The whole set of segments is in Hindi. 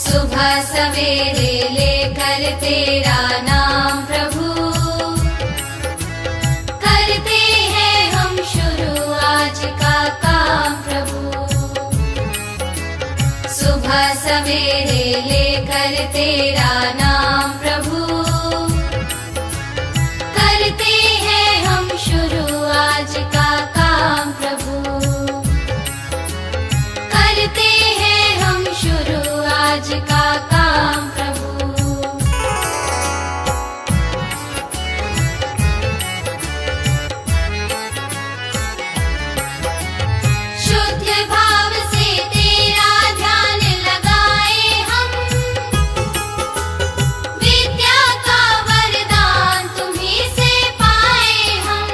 सुबह सवेरे लेकर तेरा नाम प्रभु, करते हैं हम शुरू आज का काम प्रभु। सुबह सवेरे लेकर तेरा नाम प्रभु, करते हैं हम शुरू आज का काम प्रभु, करते हैं हम शुरू आज का काम प्रभु। शुद्ध भाव से तेरा ध्यान लगाए हम, विद्या का वरदान तुम्हीं से पाए हम।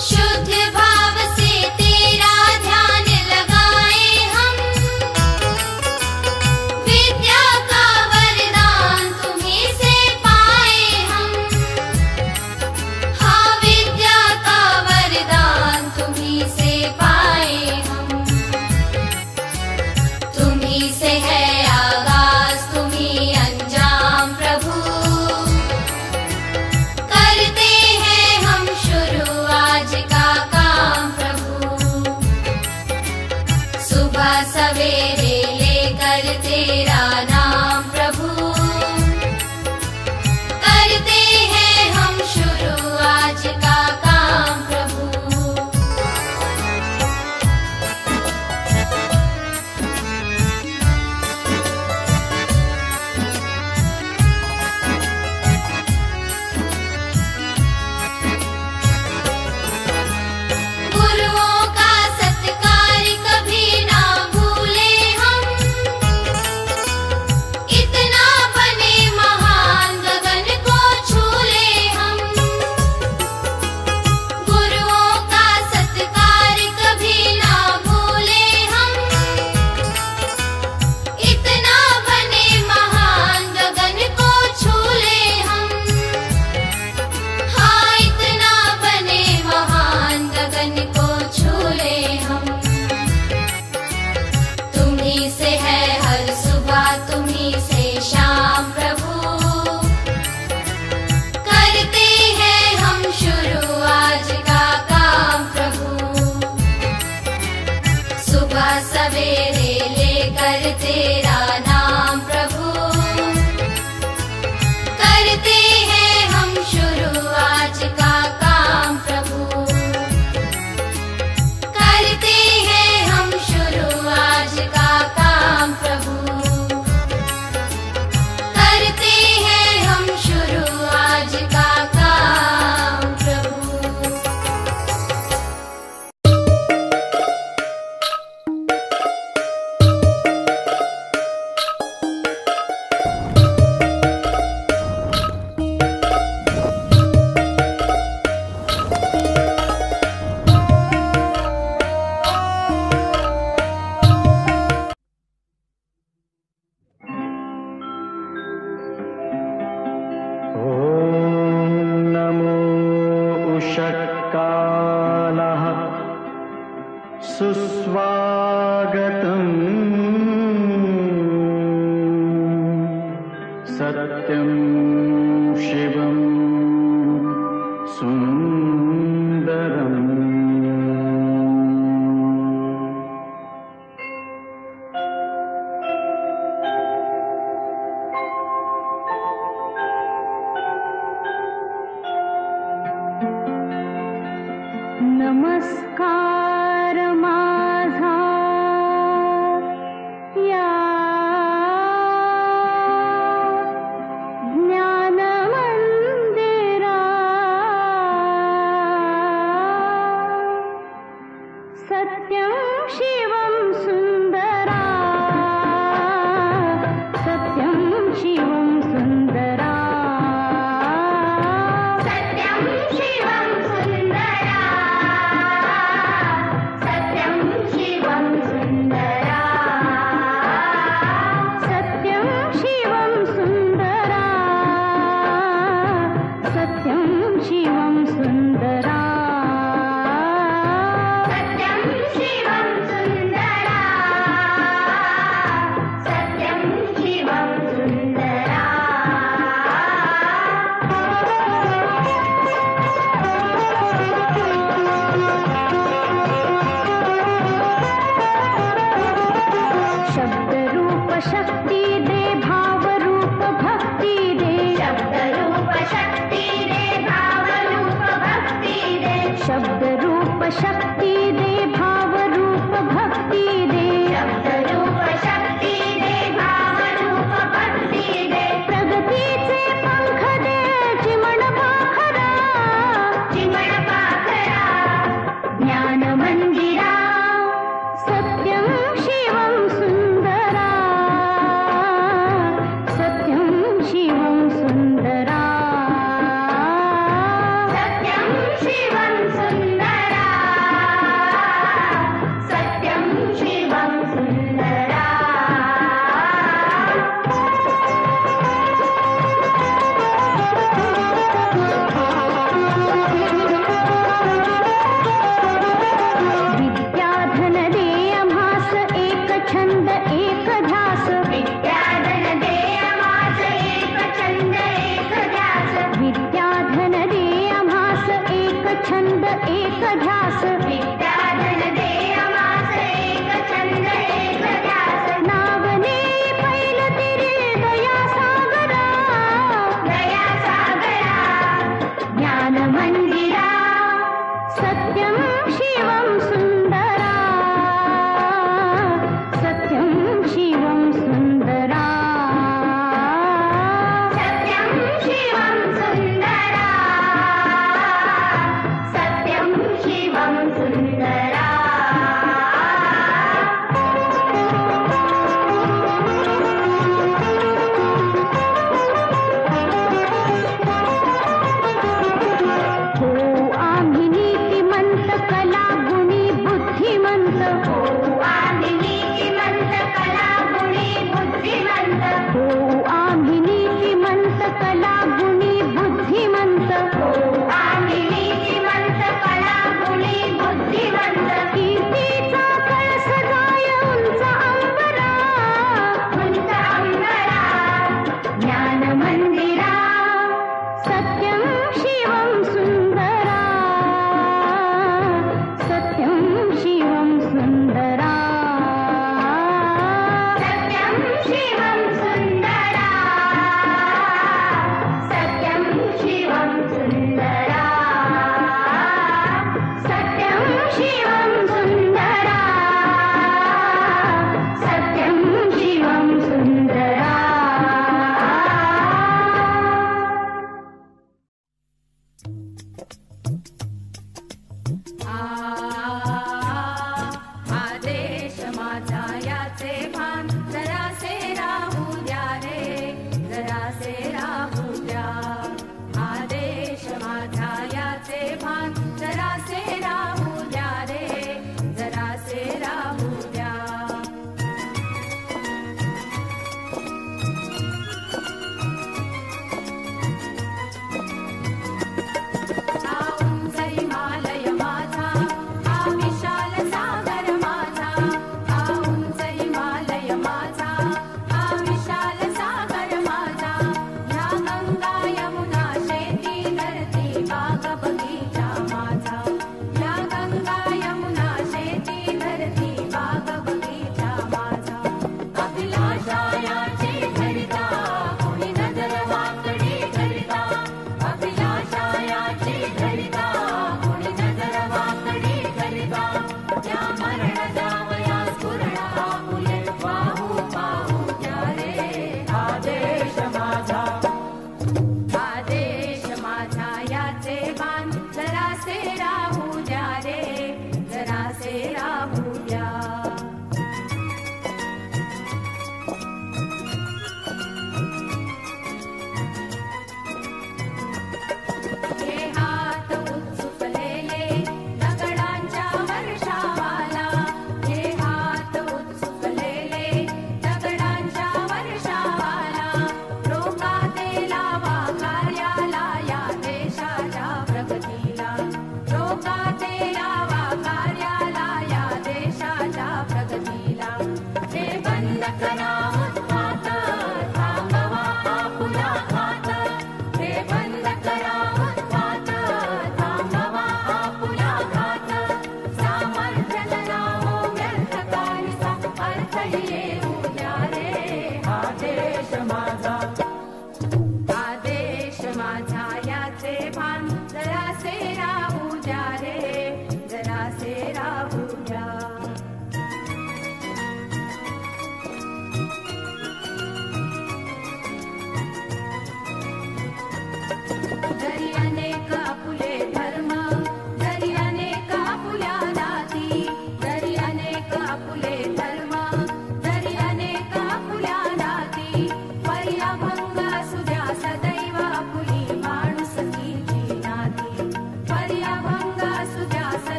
शुद्ध भाव से तेरा ध्यान लगाए हम, विद्या का वरदान तुम्हीं से पाए हम। हाँ, विद्या का वरदान तुम्हीं से पाए हम। तुम्हीं से है आगाज, तुम्हीं अंजाम प्रभु, करते हैं हम शुरू आज का काम प्रभु। सुबह सवेरे लेकर तेरा नाम प्रभु, करते हैं हम शुरू आज का काम प्रभु। गुरुओं का सत्कार कभी ना भूले हम, इतना बने महान गगन को छू ले हम। गुरुओं का सत्कार कभी ना भूले हम, इतना बने महान गगन को छू ले हम। हाँ, इतना बने महान गगन को छू ले हम। तुम्हीं से है हर सुबह, तुम्हीं से शाम प्रभु, करते हैं हम शुरू आज का काम प्रभु। सुबह सवेरे लेकर तेरा नाम प्रभु, करते हैं हम शुरू आज का काम प्रभु, करते हैं हम शुरू आज का काम प्रभु, करते हैं हम शुरू आज का काम प्रभु। ॐ नमो उषत्कालः सुस्वागतम्। सत्यं शिवं सुन्दरम्। नमस्कार माझा या ज्ञान मंदिरा, शक्ती दे, भाव रूप भक्ती दे, शब्द रूप शक्ति दे, भाव रूप भक्ति दे, शब्द रूप शक्ती दे, भाव रूप भक्ती दे, शब्द रूप शक्ति दे, भाव रूप भक्ति दे, प्रगतीचे पंख दे, चिमण पाखरा, चिमण पाखरा, ज्ञान मंदिरा, सत्यं शिवं सुंदरा,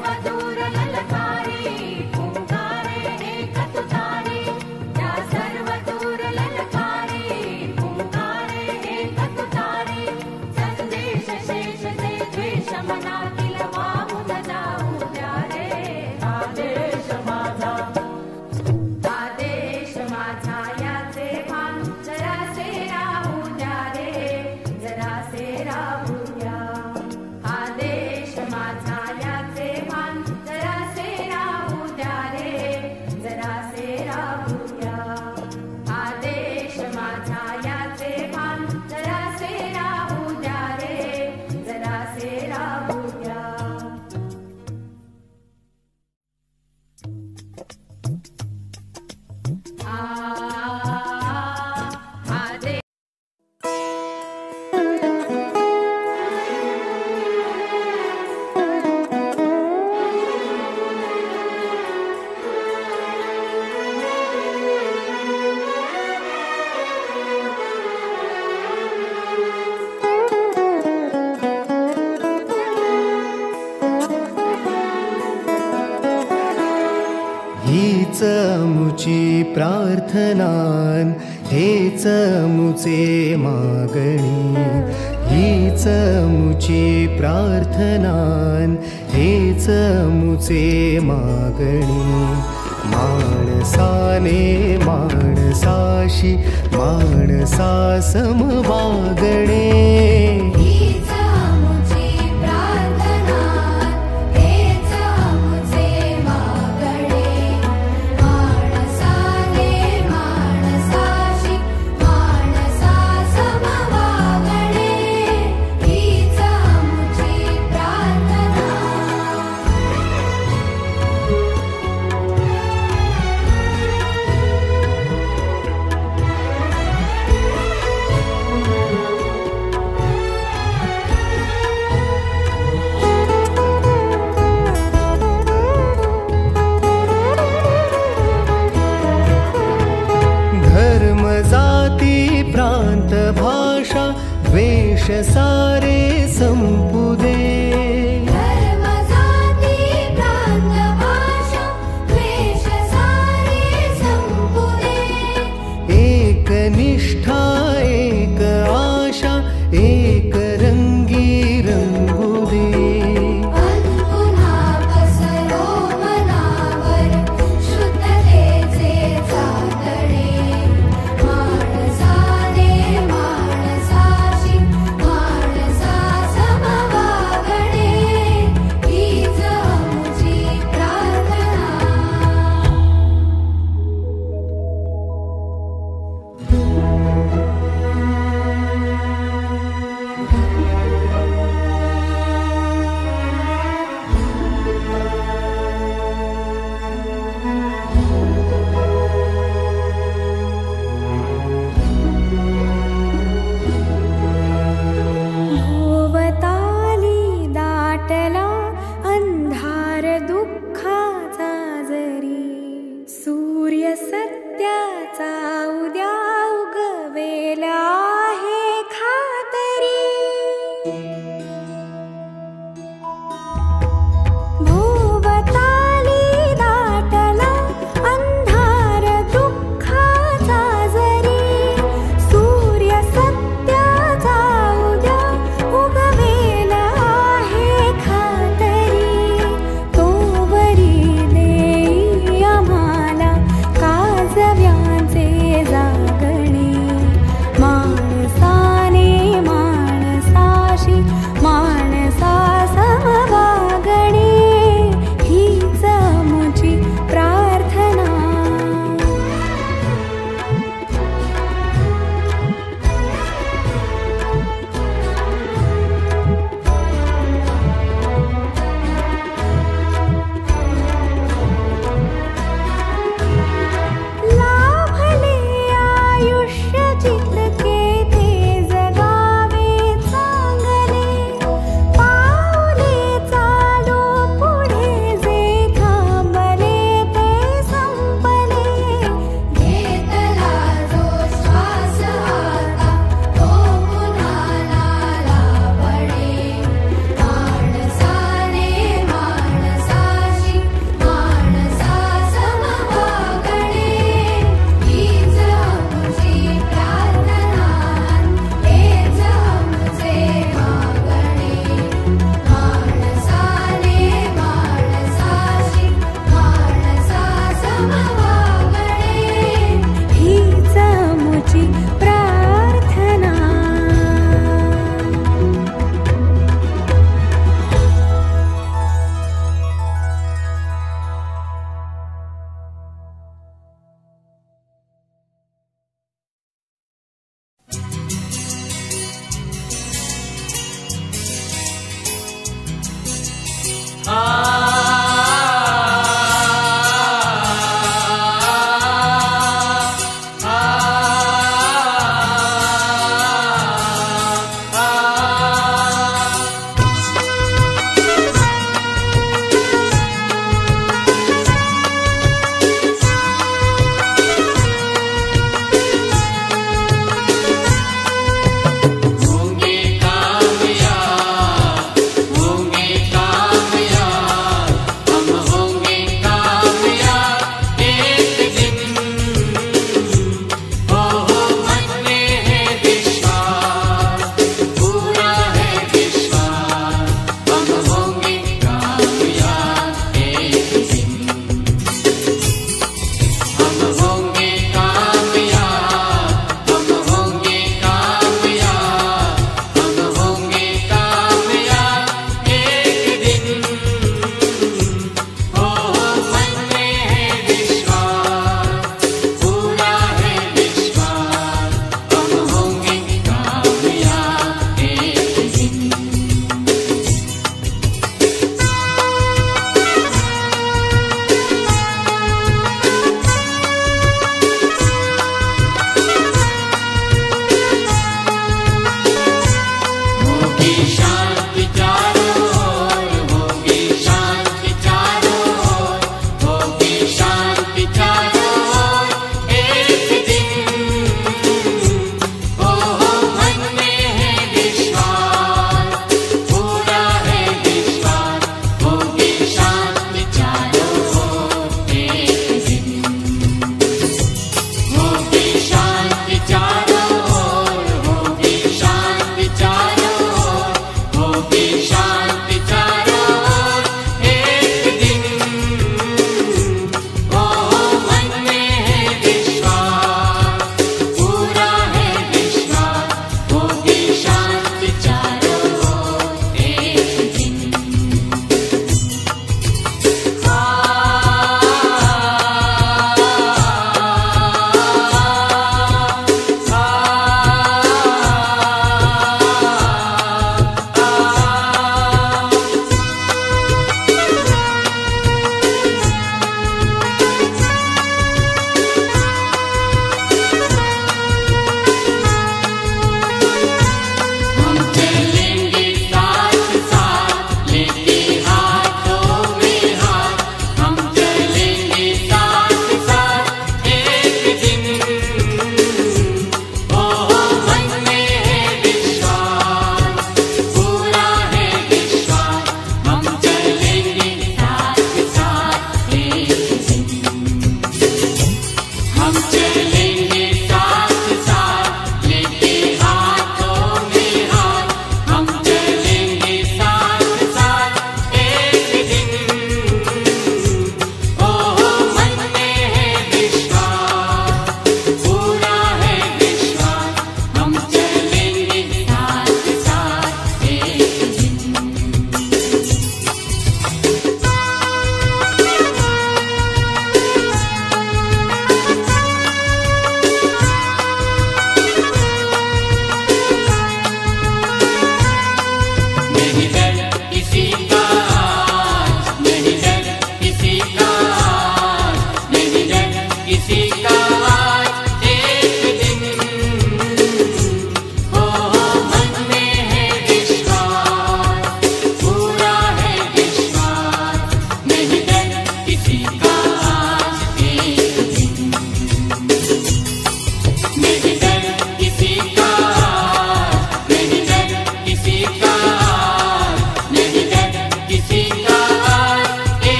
सर्वदूर ललकारी पुकारे एक तुतारी त्या सर्वदूर ललकारी पुकारे एक तुतारी संदेश शेष से द्वेष मनातील वाहून जाऊ द्या रे आदेश माझा याचे भान जरासे राहू द्या रे जरासे राहू द्या आदेश माझा याचे भान जरासे राहू द्या रे जरासे राहू द्या आदेश माझा याचे भान जरासे राहू द्या रे जरासे राहू द्या आदेश हीच मुची प्रार्थनान हेच मुचे मागणी हीच मुची प्रार्थनान हेच मुचे मागणी माणसाने माणसाशी माणसा सम वागणे